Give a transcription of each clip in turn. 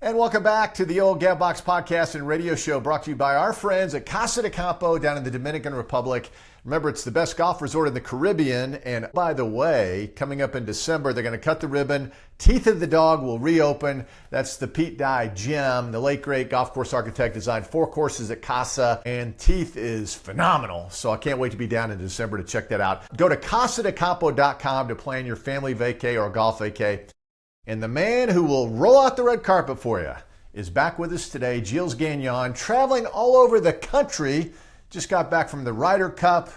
And welcome back to the old Gabbox podcast and radio show brought to you by our friends at Casa de Campo down in the Dominican Republic. Remember, it's the best golf resort in the Caribbean. And by the way, coming up in December, they're going to cut the ribbon. Teeth of the Dog will reopen. That's the Pete Dye Gym. The late, great golf course architect designed 4 courses at Casa, and Teeth is phenomenal. So I can't wait to be down in December to check that out. Go to casadecampo.com to plan your family vacay or golf vacay. And the man who will roll out the red carpet for you is back with us today, Gilles Gagnon, traveling all over the country. Just got back from the Ryder Cup.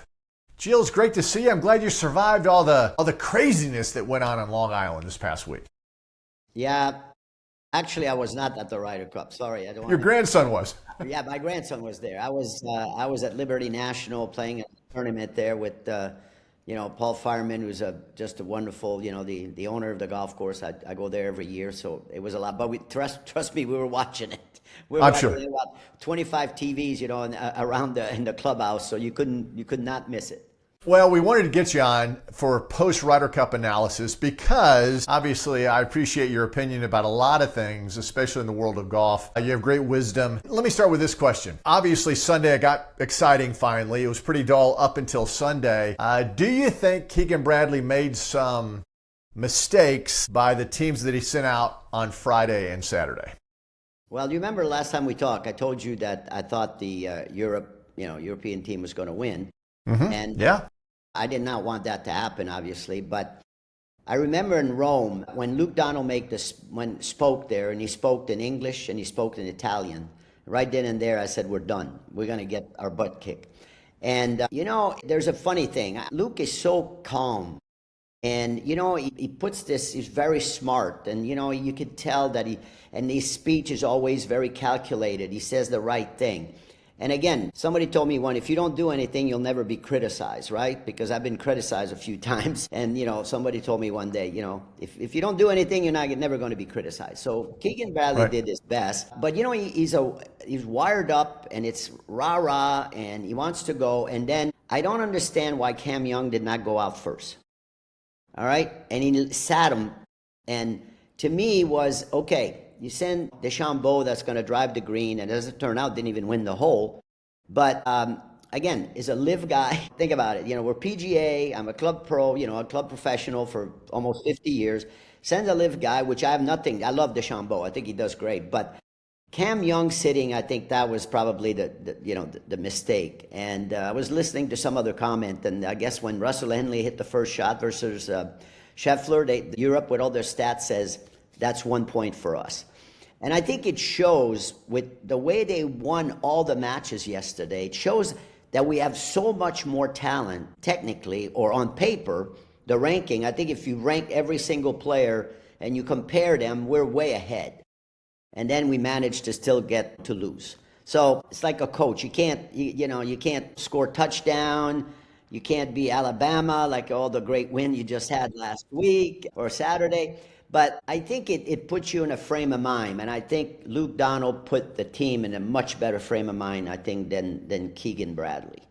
Gilles, great to see you. I'm glad you survived all the craziness that went on Long Island this past week. Yeah, actually, I was not at the Ryder Cup. Sorry, I don't. Your grandson was. Yeah, my grandson was there. I was at Liberty National playing a tournament there with Paul Fireman, who's just a wonderful, the owner of the golf course. I go there every year, so it was a lot. But we trust me, we were watching it. I'm sure. About 25 TVs, around in the clubhouse, so you could not miss it. Well, we wanted to get you on for post-Ryder Cup analysis because, obviously, I appreciate your opinion about a lot of things, especially in the world of golf. You have great wisdom. Let me start with this question. Obviously, Sunday it got exciting finally. It was pretty dull up until Sunday. Do you think Keegan Bradley made some mistakes by the teams that he sent out on Friday and Saturday? Well, you remember last time we talked, I told you that I thought the European team was going to win. Mm-hmm. And yeah. I did not want that to happen, obviously, but I remember in Rome when Luke Donald spoke there, and he spoke in English and he spoke in Italian. Right then and there, I said, "We're done. We're going to get our butt kicked." And there's a funny thing. Luke is so calm, and he puts this. He's very smart, and you could tell that his speech is always very calculated. He says the right thing. And again, somebody told me if you don't do anything, you'll never be criticized, right? Because I've been criticized a few times. And, somebody told me one day, if you don't do anything, you're never going to be criticized. So Keegan Bradley did his best. But, he's wired up, and it's rah-rah, and he wants to go. And then I don't understand why Cam Young did not go out first. All right? And he sat him. And to me was, okay, you send DeChambeau that's going to drive the green, and as it turned out, didn't even win the hole. But again, is a live guy. Think about it. We're PGA. I'm a club pro, a club professional for almost 50 years. Sends a live guy, which I have nothing. I love DeChambeau. I think he does great. But Cam Young sitting, I think that was probably the mistake. And I was listening to some other comment, and I guess when Russell Henley hit the first shot versus Scheffler, Europe with all their stats says that's 1 point for us. And I think it shows with the way they won all the matches yesterday, it shows that we have so much more talent technically or on paper, the ranking. I think if you rank every single player and you compare them, we're way ahead. And then we managed to still get to lose. So it's like a coach. You can't score touchdown. You can't be Alabama like all the great win you just had last week or Saturday. But I think it puts you in a frame of mind, and I think Luke Donald put the team in a much better frame of mind, I think, than Keegan Bradley.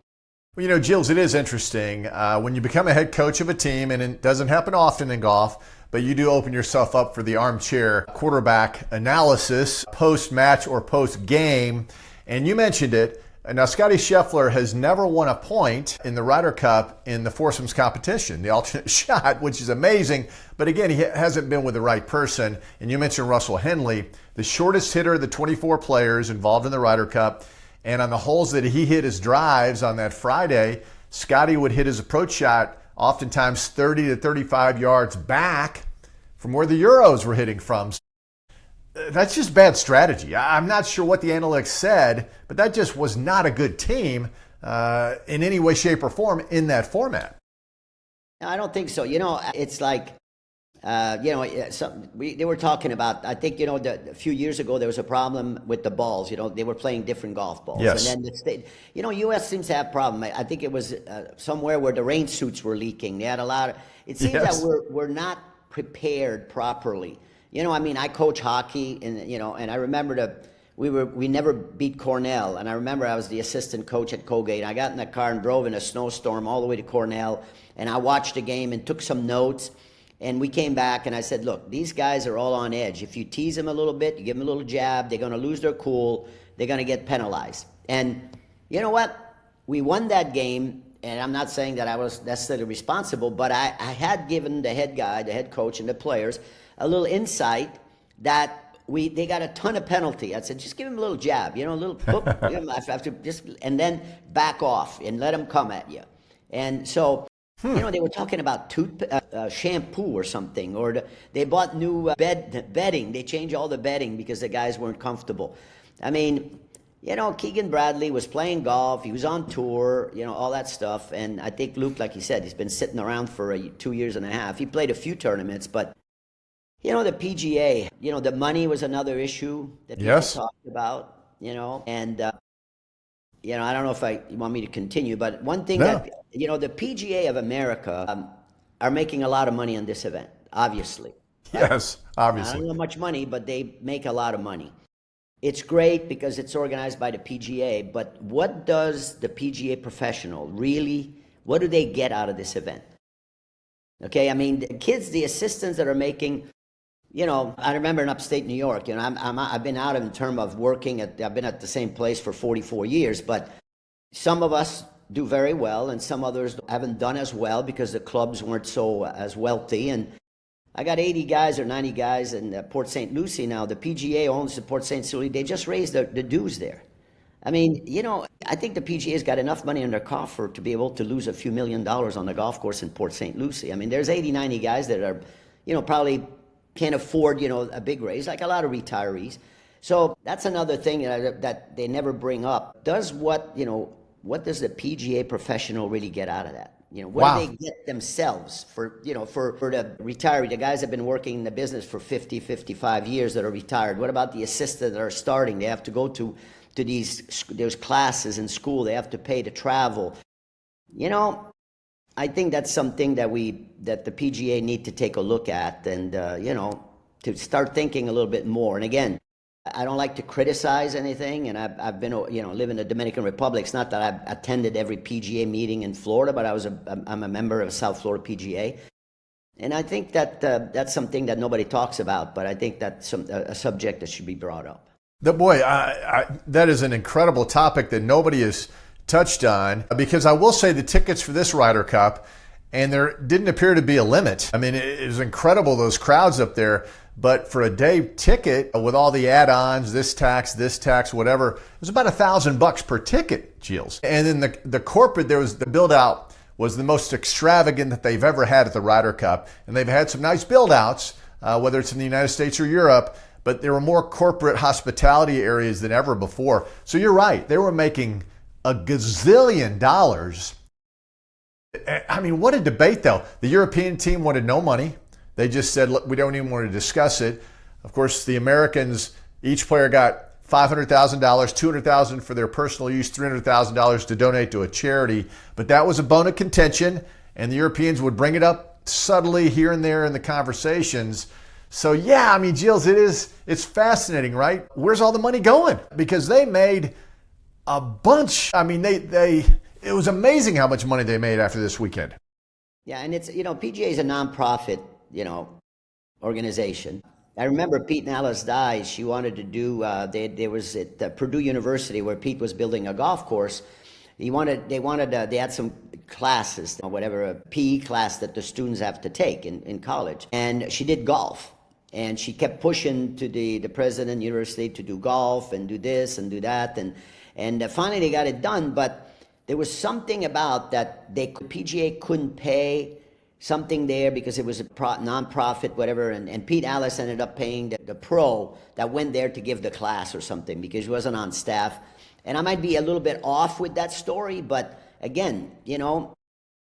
Well, Gilles, it is interesting. When you become a head coach of a team, and it doesn't happen often in golf, but you do open yourself up for the armchair quarterback analysis post-match or post-game, and you mentioned it. Now, Scottie Scheffler has never won a point in the Ryder Cup in the foursomes competition, the alternate shot, which is amazing. But again, he hasn't been with the right person. And you mentioned Russell Henley, the shortest hitter of the 24 players involved in the Ryder Cup. And on the holes that he hit his drives on that Friday, Scottie would hit his approach shot oftentimes 30 to 35 yards back from where the Euros were hitting from. That's just bad strategy. I'm not sure what the analytics said, but that just was not a good team in any way, shape, or form in that format. No, I don't think so. It's like, they were talking about, I think, a few years ago, there was a problem with the balls. They were playing different golf balls. Yes. And then the state, U.S. seems to have a problem. I think it was somewhere where the rain suits were leaking. They had a lot of, it seems that we're not prepared properly. I coach hockey, and I remember we never beat Cornell, and I remember I was the assistant coach at Colgate. I got in the car and drove in a snowstorm all the way to Cornell, and I watched the game and took some notes. And we came back and I said, look, these guys are all on edge. If you tease them a little bit, you give them a little jab, they're going to lose their cool. They're going to get penalized. And you know what? We won that game. And I'm not saying that I was necessarily responsible, but I had given the head guy, the head coach, and the players a little insight that they got a ton of penalty. I said, just give him a little jab, a little boop, and then back off and let him come at you. And so, they were talking about shampoo or something, or they bought new bedding. They changed all the bedding because the guys weren't comfortable. I mean, Keegan Bradley was playing golf. He was on tour, all that stuff. And I think Luke, like he said, he's been sitting around for 2 years and a half. He played a few tournaments, but, the PGA, the money was another issue that people talked about, and, I don't know if you want me to continue, but one thing that, the PGA of America are making a lot of money on this event, obviously. Yes, obviously. I don't know much money, but they make a lot of money. It's great because it's organized by the PGA, but what does the PGA professional really, what do they get out of this event? Okay, I mean, the kids, the assistants that are making, I remember in upstate New York, I've been out in terms of working I've been at the same place for 44 years, but some of us do very well and some others haven't done as well because the clubs weren't so as wealthy. And I got 80 guys or 90 guys in Port St. Lucie now. The PGA owns the Port St. Lucie. They just raised the dues there. I mean, I think the PGA's got enough money in their coffer to be able to lose a few $1 million on the golf course in Port St. Lucie. I mean, there's 80, 90 guys that are, probably can't afford, a big raise, like a lot of retirees. So that's another thing that they never bring up. What does the PGA professional really get out of that? What do they get themselves for the retiree, the guys that have been working in the business for 50, 55 years that are retired? What about the assistants that are starting? They have to go to there's classes in school. They have to pay to travel. I think that's something that the PGA need to take a look at and, to start thinking a little bit more. And again, I don't like to criticize anything, and I've been, live in the Dominican Republic. It's not that I've attended every PGA meeting in Florida, but I'm a member of South Florida PGA. And I think that that's something that nobody talks about, but I think that's a subject that should be brought up. That is an incredible topic that nobody has touched on, because I will say the tickets for this Ryder Cup, and there didn't appear to be a limit. I mean, it was incredible, those crowds up there. But for a day ticket with all the add-ons, this tax, whatever, it was about $1,000 per ticket, Gilles. And then the corporate, the build-out was the most extravagant that they've ever had at the Ryder Cup. And they've had some nice build-outs, whether it's in the United States or Europe, but there were more corporate hospitality areas than ever before. So you're right, they were making a gazillion dollars. I mean, what a debate, though. The European team wanted no money. They just said, look, we don't even want to discuss it. Of course, the Americans, each player got $500,000, $200,000 for their personal use, $300,000 to donate to a charity. But that was a bone of contention, and the Europeans would bring it up subtly here and there in the conversations. So yeah, I mean, Gilles, it's fascinating, right? Where's all the money going? Because they made a bunch. I mean, it was amazing how much money they made after this weekend. Yeah, and it's, PGA is a nonprofit, organization. I remember Pete and Alice Dye, she wanted to do, there was at Purdue University where Pete was building a golf course. They had some classes, whatever, a PE class that the students have to take in college. And she did golf. And she kept pushing to the president of the university to do golf and do this and do that. And finally they got it done, but there was something about that PGA couldn't pay something there because it was a non-profit, whatever, and Pete Alice ended up paying the pro that went there to give the class or something because he wasn't on staff. And I might be a little bit off with that story, but again,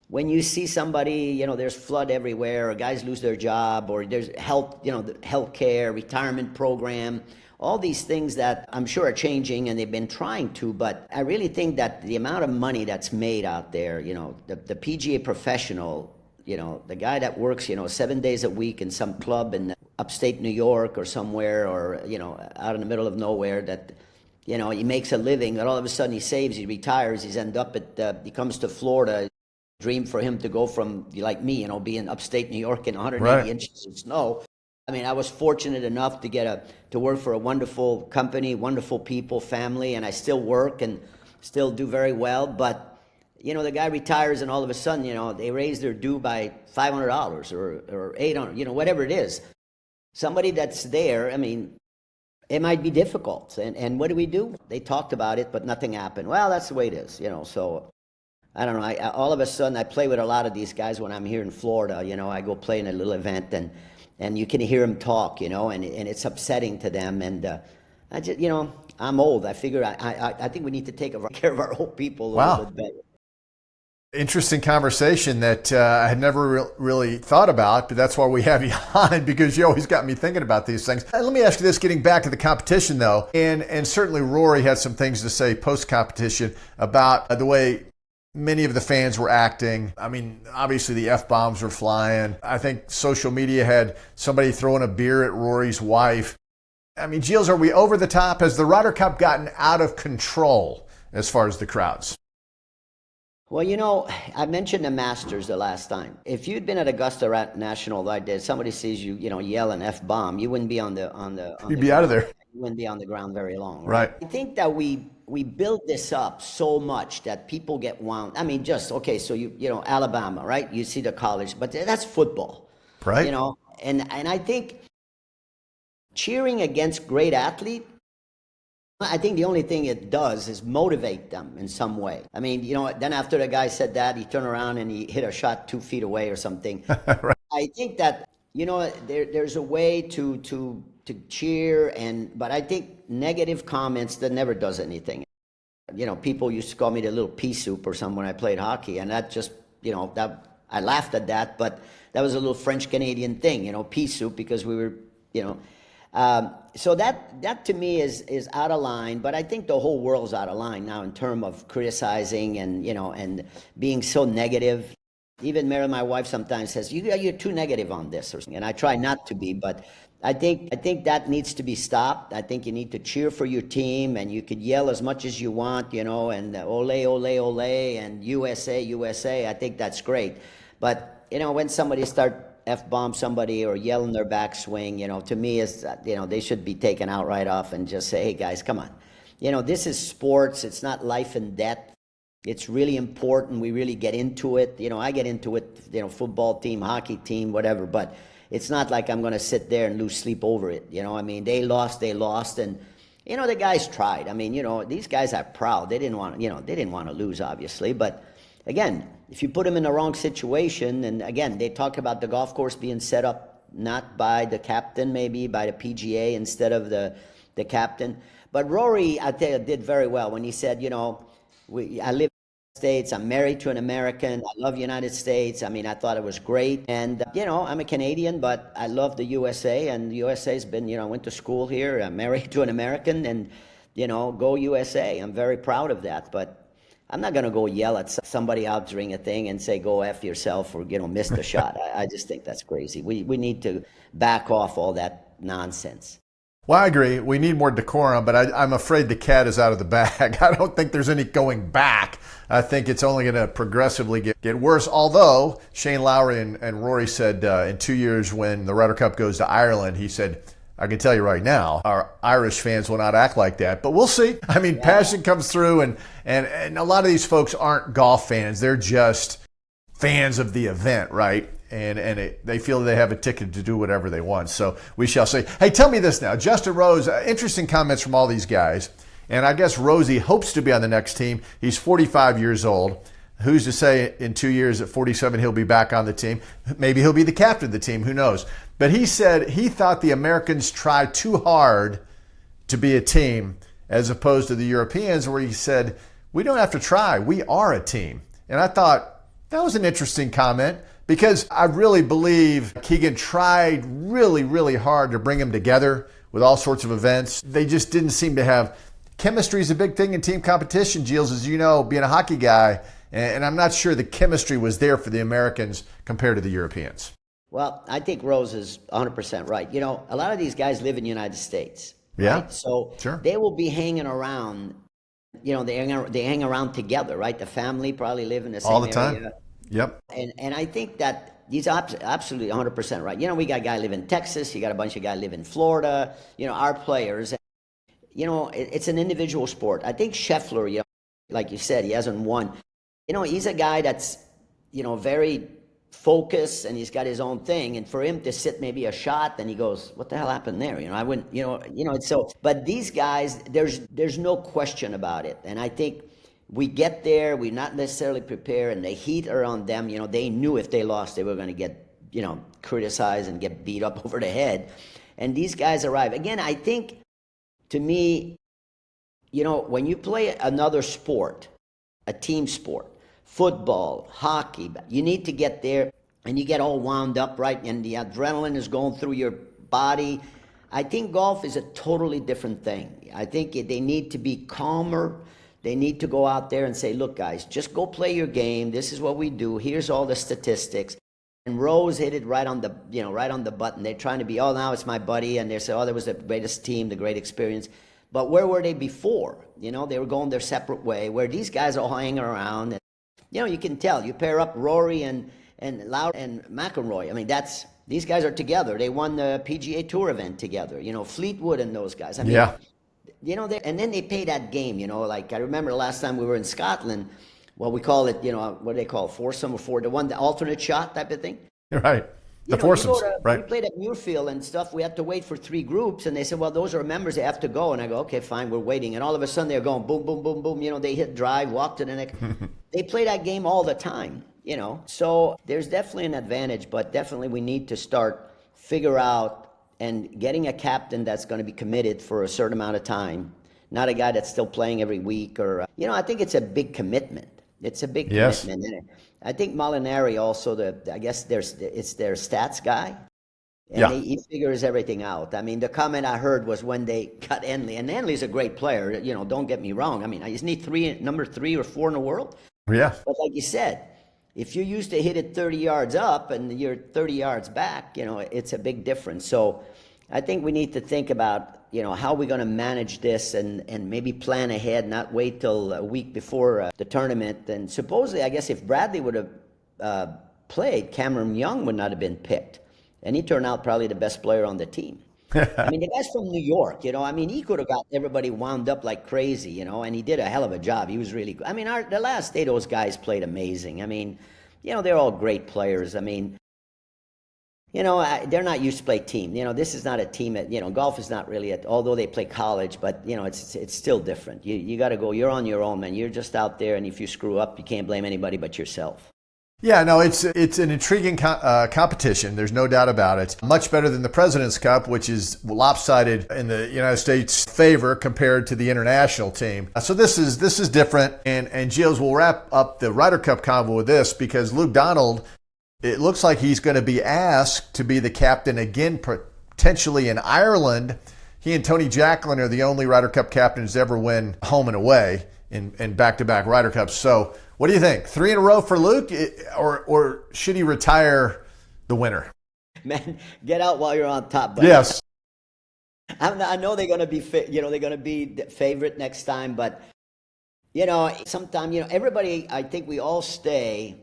when you see somebody, there's flood everywhere, or guys lose their job, or there's health care, retirement program, all these things that I'm sure are changing and they've been trying to, but I really think that the amount of money that's made out there, the PGA professional, the guy that works, 7 days a week in some club in upstate New York or somewhere, or, out in the middle of nowhere that, he makes a living, and all of a sudden he saves, he retires, he comes to Florida. dream for him to go from, like me, being upstate New York in 180 Right. inches of snow. I mean, I was fortunate enough to to work for a wonderful company, wonderful people, family, and I still work and still do very well. But, the guy retires and all of a sudden, they raise their due by $500 or $800, whatever it is. Somebody that's there, I mean, it might be difficult. And what do? They talked about it, but nothing happened. Well, that's the way it is, so I don't know. All of a sudden, I play with a lot of these guys when I'm here in Florida. I go play in a little event, and you can hear them talk, and it's upsetting to them. And I just, I'm old. I figure I think we need to take care of our old people a little bit better. Interesting conversation that I had never really thought about, but that's why we have you on, because you always got me thinking about these things. Let me ask you this, getting back to the competition though, and certainly Rory had some things to say post-competition about the way many of the fans were acting. I mean, obviously the F-bombs were flying. I think social media had somebody throwing a beer at Rory's wife. I mean, Gilles, are we over the top? Has the Ryder Cup gotten out of control as far as the crowds? Well, I mentioned the Masters the last time. If you'd been at Augusta National like that, somebody sees you, yell an F-bomb, you wouldn't be on the You'd be out of there. You wouldn't be on the ground very long. Right. I think that we build this up so much that people get wound. I mean, okay, so Alabama, right? You see the college, but that's football. Right. And I think cheering against great athlete, I think the only thing it does is motivate them in some way. I mean, then after the guy said that, he turned around and he hit a shot 2 feet away or something. Right. I think that, there's a way to cheer, but I think negative comments, that never does anything. People used to call me the little pea soup or something when I played hockey, and that just, that I laughed at that, but that was a little French Canadian thing, pea soup, because we were, so that to me is out of line, but I think the whole world's out of line now in terms of criticizing and and being so negative. Even Mary, my wife, sometimes says you're too negative on this, and I try not to be, but I think that needs to be stopped. I think you need to cheer for your team, and you could yell as much as you want, and ole, ole, ole, and USA, USA. I think that's great, but when somebody start F-bomb somebody or yell in their backswing, to me is, they should be taken out right off and just say, hey guys, come on. This is sports. It's not life and death. It's really important. We really get into it. I get into it, football team, hockey team, whatever, but it's not like I'm going to sit there and lose sleep over it. I mean, they lost. And, the guys tried. I mean, these guys are proud. They didn't want to lose, obviously, but again, if you put them in the wrong situation, and again, they talk about the golf course being set up not by the captain, maybe by the PGA instead of the captain. But Rory, I tell you, did very well when he said, I live in the States, I'm married to an American, I love the United States. I mean, I thought it was great. And, I'm a Canadian, but I love the USA, and the USA's been, I went to school here, I'm married to an American, and, go USA. I'm very proud of that, but I'm not going to go yell at somebody out during a thing and say, go F yourself or, miss the shot. I just think that's crazy. We need to back off all that nonsense. Well, I agree. We need more decorum, but I'm afraid the cat is out of the bag. I don't think there's any going back. I think it's only going to progressively get worse. Although Shane Lowry and Rory said in 2 years when the Ryder Cup goes to Ireland, he said, I can tell you right now, our Irish fans will not act like that, but we'll see. I mean, passion comes through, and a lot of these folks aren't golf fans. They're just fans of the event, right? And they feel they have a ticket to do whatever they want. So we shall see. Hey, tell me this now. Justin Rose, interesting comments from all these guys. And I guess Rosie hopes to be on the next team. He's 45 years old. Who's to say in 2 years at 47 he'll be back on the team? Maybe he'll be the captain of the team. Who knows? But he said he thought the Americans tried too hard to be a team as opposed to the Europeans, where he said, we don't have to try. We are a team. And I thought that was an interesting comment, because I really believe Keegan tried really, really hard to bring them together with all sorts of events. They just didn't seem to have chemistry. Is a big thing in team competition, Gilles, as you know, being a hockey guy. And I'm not sure the chemistry was there for the Americans compared to the Europeans. Well, I think Rose is 100% right. A lot of these guys live in the United States. Yeah. Right? So sure. They will be hanging around, they hang around together, right? The family probably live in the same all the area. time. Yep. And I think that he's absolutely 100% right. We got a guy live in Texas. You got a bunch of guys live in Florida. Our players. It's an individual sport. I think Scheffler, like you said, he hasn't won. He's a guy that's, very focused, and he's got his own thing. And for him to sit maybe a shot, then he goes, what the hell happened there? I wouldn't, it's so, but these guys, there's no question about it. And I think we get there, we're not necessarily prepared, and the heat are on them. They knew if they lost, they were going to get, criticized and get beat up over the head. And these guys arrive. Again, I think, to me, when you play another sport, a team sport, football, hockey, you need to get there and you get all wound up, right? And the adrenaline is going through your body. I think golf is a totally different thing. I think they need to be calmer. They need to go out there and say, look, guys, just go play your game. This is what we do. Here's all the statistics. And Rose hit it right on the, right on the button. They're trying to be, oh, now it's my buddy. And they say, oh, that was the greatest team, the great experience. But where were they before? They were going their separate way, where these guys are all hanging around. And, you can tell. You pair up Rory and Lowry and McIlroy. I mean, these guys are together. They won the PGA Tour event together. Fleetwood and those guys. I mean, yeah. And then they play that game. Like I remember the last time we were in Scotland. Well, we call it, what do they call it? Foursome or the alternate shot type of thing. Right. The foursomes, right. We played at Muirfield and stuff. We had to wait for 3 groups, and they said, well, those are members. They have to go. And I go, okay, fine, we're waiting. And all of a sudden, they're going boom, boom, boom, boom. They hit drive, walk to the next. They play that game all the time, So there's definitely an advantage, but definitely we need to figure out and getting a captain that's going to be committed for a certain amount of time, not a guy that's still playing every week. Or, I think it's a big commitment. It's a big commitment. And I think Molinari also, I guess it's their stats guy. And he figures everything out. I mean, the comment I heard was when they got Henley, and Henley's a great player, don't get me wrong. I mean, isn't he number 3 or 4 in the world? Yeah. But like you said, if you used to hit it 30 yards up and you're 30 yards back, it's a big difference. So I think we need to think about, how we're going to manage this and maybe plan ahead, not wait till a week before the tournament. And supposedly, I guess if Bradley would have played, Cameron Young would not have been picked. And he turned out probably the best player on the team. I mean, the guy's from New York, I mean, he could have got everybody wound up like crazy, and he did a hell of a job. He was really good. I mean, the last day those guys played amazing. I mean, they're all great players. I mean, they're not used to play team. This is not a team. Golf is not really although they play college, but it's still different. You got to go. You're on your own, man. You're just out there, and if you screw up, you can't blame anybody but yourself. Yeah, no, it's an intriguing competition. There's no doubt about it. Much better than the President's Cup, which is lopsided in the United States' favor compared to the international team. So this is different. And Gilles, we'll wrap up the Ryder Cup convo with this because Luke Donald, it looks like he's going to be asked to be the captain again, potentially in Ireland. He and Tony Jacklin are the only Ryder Cup captains to ever win home and away in back-to-back Ryder Cups. So what do you think? 3 in a row for Luke, or should he retire the winner? Man, get out while you're on top, buddy. Yes. I know they're going to be, they're going to be the favorite next time, but sometimes, everybody, I think we all stay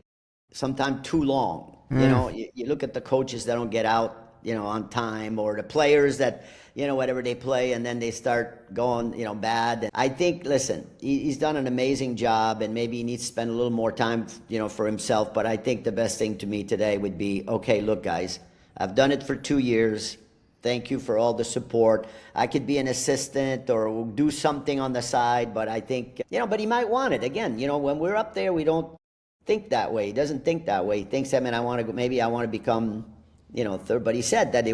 sometime too long. You look at the coaches that don't get out, on time, or the players that, whatever they play, and then they start going, bad. I think, listen, he's done an amazing job, and maybe he needs to spend a little more time, for himself. But I think the best thing to me today would be, okay, look, guys, I've done it for 2 years. Thank you for all the support. I could be an assistant or do something on the side, but I think, but he might want it. Again, when we're up there, we don't think that way. He doesn't think that way. He thinks, I mean, I want to become, third. But he said that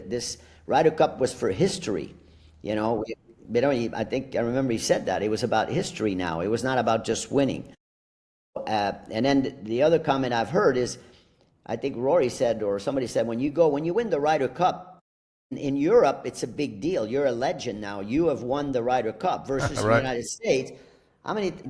this Ryder Cup was for history. I remember he said that it was about history now. It was not about just winning. And then the other comment I've heard is, I think Rory said, or somebody said, when you win the Ryder Cup in Europe, it's a big deal. You're a legend now. You have won the Ryder Cup versus Right. the United States.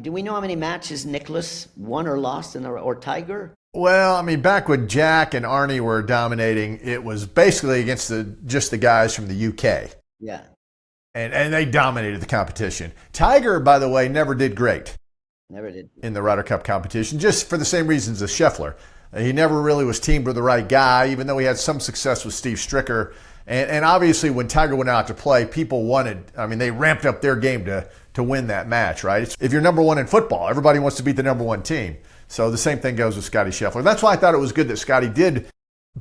Do we know how many matches Nicklaus won or lost or Tiger? Well, I mean, back when Jack and Arnie were dominating, it was basically against just the guys from the UK. Yeah. And they dominated the competition. Tiger, by the way, never did great. Never did. in the Ryder Cup competition, just for the same reasons as Scheffler. He never really was teamed with the right guy, even though he had some success with Steve Stricker. And obviously, when Tiger went out to play, people they ramped up their game to win that match, right? If you're number one in football, everybody wants to beat the number one team. So the same thing goes with Scottie Scheffler. That's why I thought it was good that Scottie did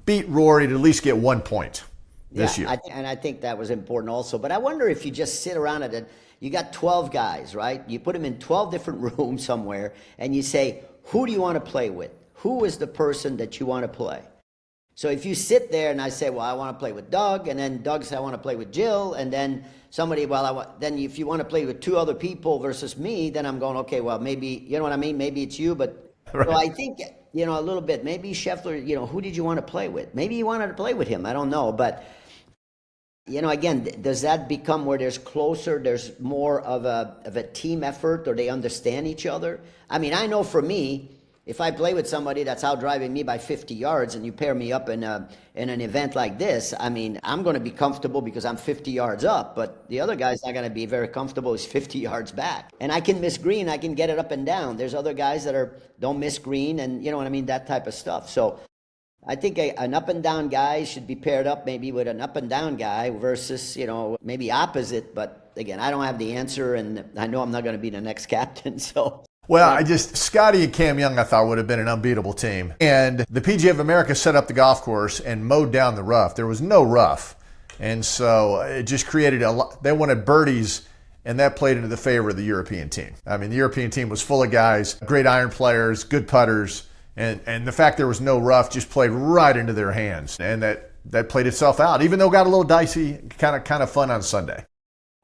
beat Rory to at least get 1 point this year. And I think that was important also. But I wonder if you just sit around at it, you got 12 guys, right? You put them in 12 different rooms somewhere, and you say, who do you want to play with? Who is the person that you want to play? So if you sit there and I say, well, I want to play with Doug, and then Doug says, I want to play with Jill, and then somebody, then if you want to play with two other people versus me, then I'm going, okay, well, maybe, you know what I mean? Maybe it's you, but right. So I think, a little bit, maybe Scheffler, who did you want to play with? Maybe you wanted to play with him. I don't know. But, again, does that become where there's more of a team effort, or they understand each other? I mean, I know for me, if I play with somebody that's out driving me by 50 yards and you pair me up in an event like this, I mean, I'm going to be comfortable because I'm 50 yards up, but the other guy's not going to be very comfortable. He's 50 yards back. And I can miss green. I can get it up and down. There's other guys that don't miss green, and you know what I mean, that type of stuff. So I think an up and down guy should be paired up maybe with an up and down guy versus, maybe opposite. But again, I don't have the answer, and I know I'm not going to be the next captain, so... Well, Scottie and Cam Young, I thought, would have been an unbeatable team. And the PGA of America set up the golf course and mowed down the rough. There was no rough. And so it just created they wanted birdies, and that played into the favor of the European team. I mean, the European team was full of guys, great iron players, good putters, and the fact there was no rough just played right into their hands. And that played itself out, even though it got a little dicey, kind of fun on Sunday.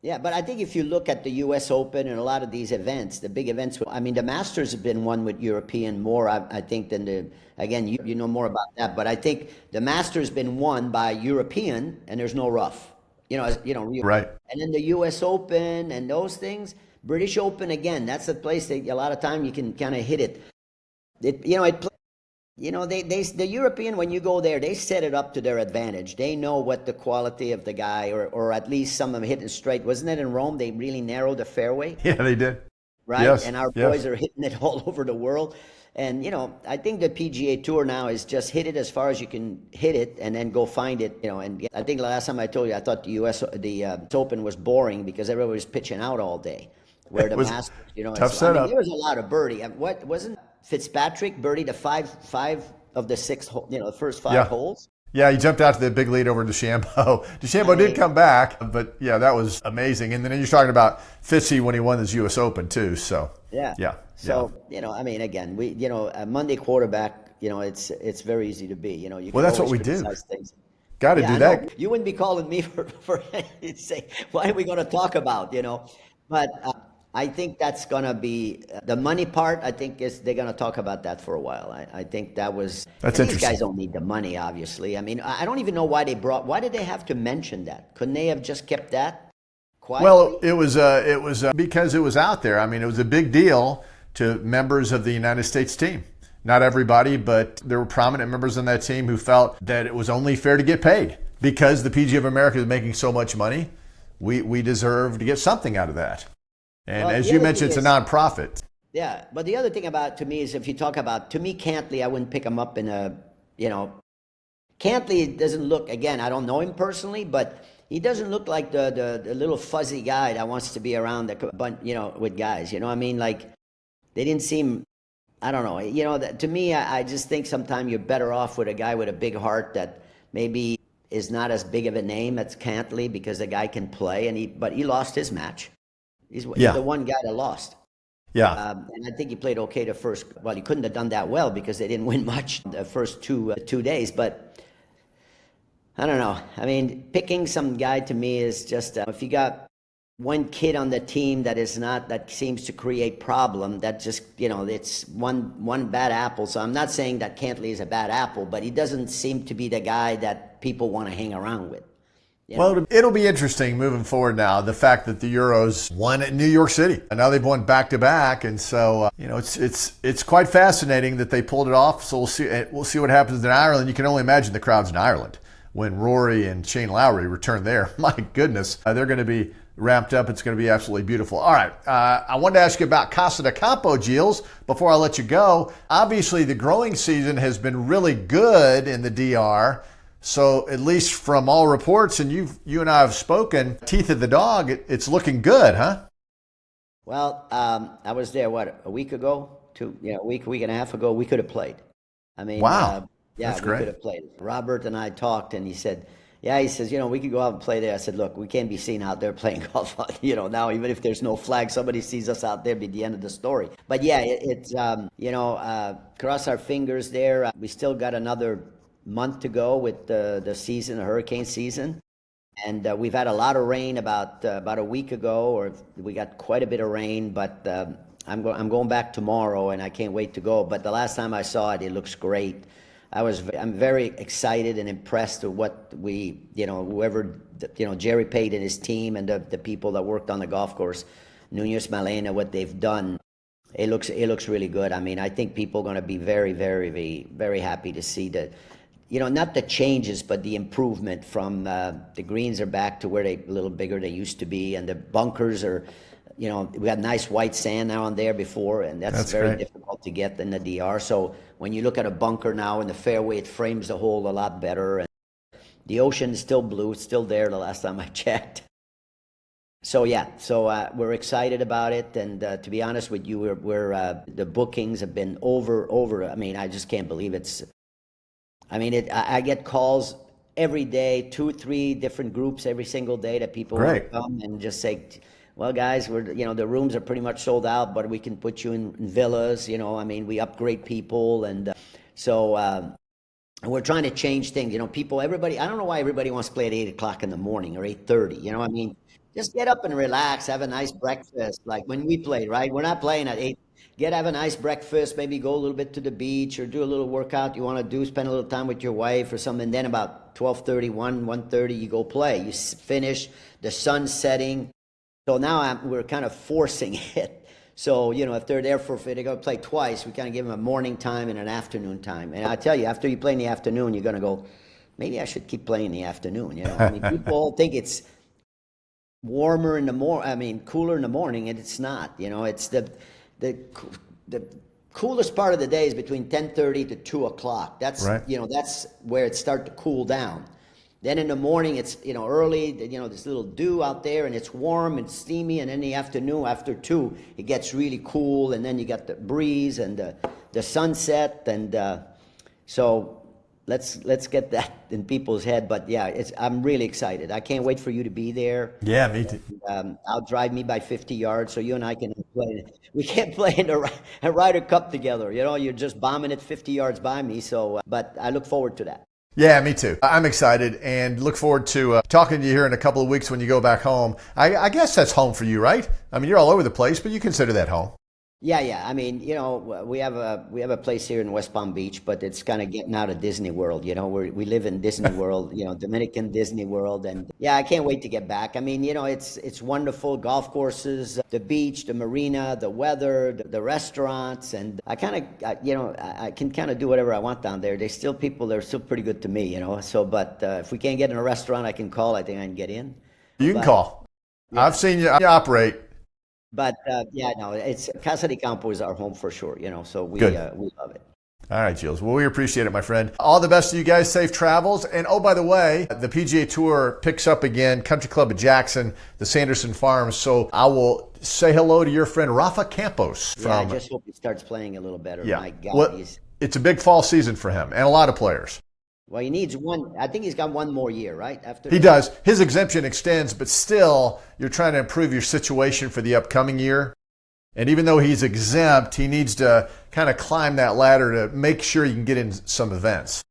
Yeah, but I think if you look at the U.S. Open and a lot of these events, the big events, I mean, the Masters have been won with European more, I think, than again, you know more about that, but I think the Masters has been won by European, and there's no rough, Right. And then the U.S. Open and those things, British Open, again, that's the place that a lot of time you can kind of hit it. The European, when you go there, they set it up to their advantage. They know what the quality of the guy, or at least some of them hitting straight. Wasn't it in Rome? They really narrowed the fairway. Yeah, they did. Right? Yes, and our boys are hitting it all over the world. And, I think the PGA Tour now is just hit it as far as you can hit it and then go find it. And I think the last time I told you, I thought the Open was boring because everybody was pitching out all day. Where the Masters, tough setup. There was a lot of birdie. What wasn't Fitzpatrick birdied the five of the six, the first five holes? Yeah, he jumped out to the big lead over DeChambeau. DeChambeau did come back, but yeah, that was amazing. And then you're talking about Fitzy when he won his U.S. Open too. So yeah. So again, we a Monday quarterback, it's very easy to be. You well, that's what we do. Got to do that. You wouldn't be calling me for say, what are we going to talk about? But I think that's going to be the money part. I think they're going to talk about that for a while. I think that's interesting. These guys don't need the money, obviously. I mean, I don't even know why did they have to mention that? Couldn't they have just kept that quietly? Well, it was because it was out there. I mean, it was a big deal to members of the United States team. Not everybody, but there were prominent members on that team who felt that it was only fair to get paid because the PGA of America is making so much money. We deserve to get something out of that. And as you mentioned, it's a nonprofit. Yeah, but the other thing to me is if you talk about, to me, Cantley, I wouldn't pick him up in Cantley doesn't look, again, I don't know him personally, but he doesn't look like the little fuzzy guy that wants to be around with guys, I mean, like, they didn't seem, I don't know, to me, I just think sometimes you're better off with a guy with a big heart that maybe is not as big of a name as Cantley because the guy can play, but he lost his match. He's the one guy that lost. Yeah. And I think he played okay the first. Well, he couldn't have done that well because they didn't win much the first two days. But I don't know. I mean, picking some guy to me is just if you got one kid on the team that seems to create problem. That just it's one bad apple. So I'm not saying that Cantley is a bad apple, but he doesn't seem to be the guy that people want to hang around with. Well, it'll be interesting moving forward now, the fact that the Euros won at New York City. And now they've won back-to-back, and so, it's quite fascinating that they pulled it off. So we'll see what happens in Ireland. You can only imagine the crowds in Ireland when Rory and Shane Lowry return there. My goodness, they're going to be ramped up. It's going to be absolutely beautiful. All right. I wanted to ask you about Casa de Campo, Gilles, before I let you go. Obviously, the growing season has been really good in the DR. So at least from all reports, and you and I have spoken, teeth of the dog, it's looking good, huh? Well, I was there, a week ago? A week and a half ago. We could have played. I mean, Wow. yeah, That's we great. could have played. Robert and I talked, and he said, he says, we could go out and play there. I said, look, we can't be seen out there playing golf, now, even if there's no flag, somebody sees us out there, be the end of the story. But yeah, cross our fingers there. We still got another month to go with the season, the hurricane season. And we've had a lot of rain about a week ago, or we got quite a bit of rain, but I'm going back tomorrow, and I can't wait to go. But the last time I saw it, it looks great. I'm very excited and impressed with what Jerry Pate and his team and the people that worked on the golf course, Nunez Malena, what they've done. It looks really good. I mean, I think people are going to be very, very, very, very happy to see not the changes, but the improvement from the greens are back to where a little bigger they used to be, and the bunkers are, we got nice white sand now and there before, and that's very great. difficult to get in the DR. So when you look at a bunker now in the fairway, it frames the hole a lot better, and the ocean is still blue. It's still there the last time I checked. So yeah, we're excited about it, and to be honest with you, we're the bookings have been over. I mean, I just can't believe it's. I mean, I get calls every day, 2 or 3 different groups every single day that people want to come and just say, well, guys, the rooms are pretty much sold out, but we can put you in villas. I mean, we upgrade people, and we're trying to change things. Everybody. I don't know why everybody wants to play at 8 o'clock in the morning or 8:30. I mean, just get up and relax, have a nice breakfast, like when we played. Right? We're not playing at 8. Have a nice breakfast, maybe go a little bit to the beach or do a little workout you want to do, spend a little time with your wife or something. And then about 12:30, 1:30, you go play. You finish, the sun's setting. So now we're kind of forcing it. So, if they're there they're going to play twice, we kind of give them a morning time and an afternoon time. And I tell you, after you play in the afternoon, you're going to go, maybe I should keep playing in the afternoon. I mean, people think it's cooler in the morning, and it's not. It's the coolest part of the day is between 10:30 to 2 o'clock. That's right. That's where it starts to cool down. Then in the morning it's early. There's a little dew out there, and it's warm and steamy. And in the afternoon, after 2, it gets really cool, and then you got the breeze and the sunset, and so let's get that in people's head. But yeah, I'm really excited. I can't wait for you to be there. Yeah, me too. I'll drive me by 50 yards so you and I can play. We can't play in a Ryder Cup together. You're just bombing it 50 yards by me. So, but I look forward to that. Yeah, me too. I'm excited and look forward to talking to you here in a couple of weeks when you go back home. I guess that's home for you, right? I mean, you're all over the place, but you consider that home. Yeah. I mean, we have a place here in West Palm Beach, but it's kind of getting out of Disney World. We live in Disney World, Dominican Disney World, and yeah, I can't wait to get back. I mean, it's wonderful. Golf courses, the beach, the marina, the weather, the restaurants, and I kind of, I can kind of do whatever I want down there. They're still pretty good to me, So, but if we can't get in a restaurant, I can call. I think I can get in. You can call. Yeah. I've seen you operate. But it's Casa de Campo is our home for sure, So we love it. All right, Gilles. Well, we appreciate it, my friend. All the best to you guys. Safe travels. And oh, by the way, the PGA Tour picks up again. Country Club of Jackson, the Sanderson Farms. So I will say hello to your friend Rafa Campos. I just hope he starts playing a little better. Yeah. My God, well, it's a big fall season for him and a lot of players. Well, he needs one. I think he's got one more year, right? He does. His exemption extends, but still, you're trying to improve your situation for the upcoming year. And even though he's exempt, he needs to kind of climb that ladder to make sure you can get in some events.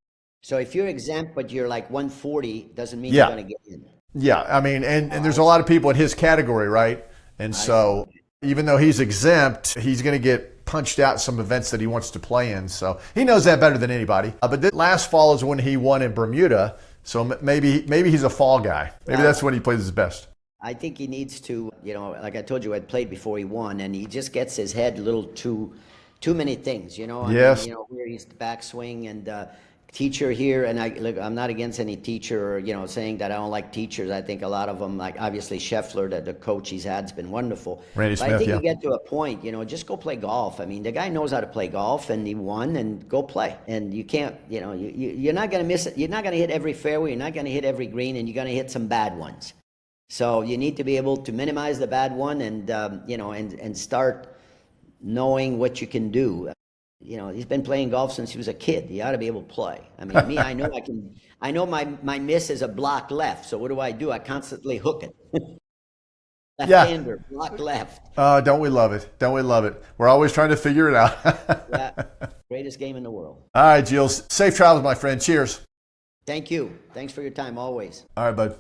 So if you're exempt, but you're like 140, doesn't mean you're going to get in. Yeah, I mean, and there's a lot of people in his category, right? And so even though he's exempt, he's going to get punched out some events that he wants to play in. So he knows that better than anybody. But this last fall is when he won in Bermuda. So maybe he's a fall guy. Maybe that's when he plays his best. I think he needs to, like I told you, I'd played before he won, and he just gets his head a little too many things, Yes. I mean, where he's the backswing and teacher here, and look, I'm not against any teacher, or, saying that I don't like teachers. I think a lot of them, like obviously Scheffler, the coach he's had, has been wonderful. Randy But Smith, I think yeah. you get to a point, just go play golf. I mean, the guy knows how to play golf, and he won, and go play. And you can't, you're not going to miss it. You're not going to hit every fairway. You're not going to hit every green, and you're going to hit some bad ones. So you need to be able to minimize the bad one, and and start knowing what you can do. He's been playing golf since he was a kid. He ought to be able to play. I mean, me, I know I can. I know my miss is a block left. So what do? I constantly hook it. Left-hander, block left. Don't we love it? Don't we love it? We're always trying to figure it out. Yeah, greatest game in the world. All right, Gilles. Safe travels, my friend. Cheers. Thank you. Thanks for your time always. All right, bud.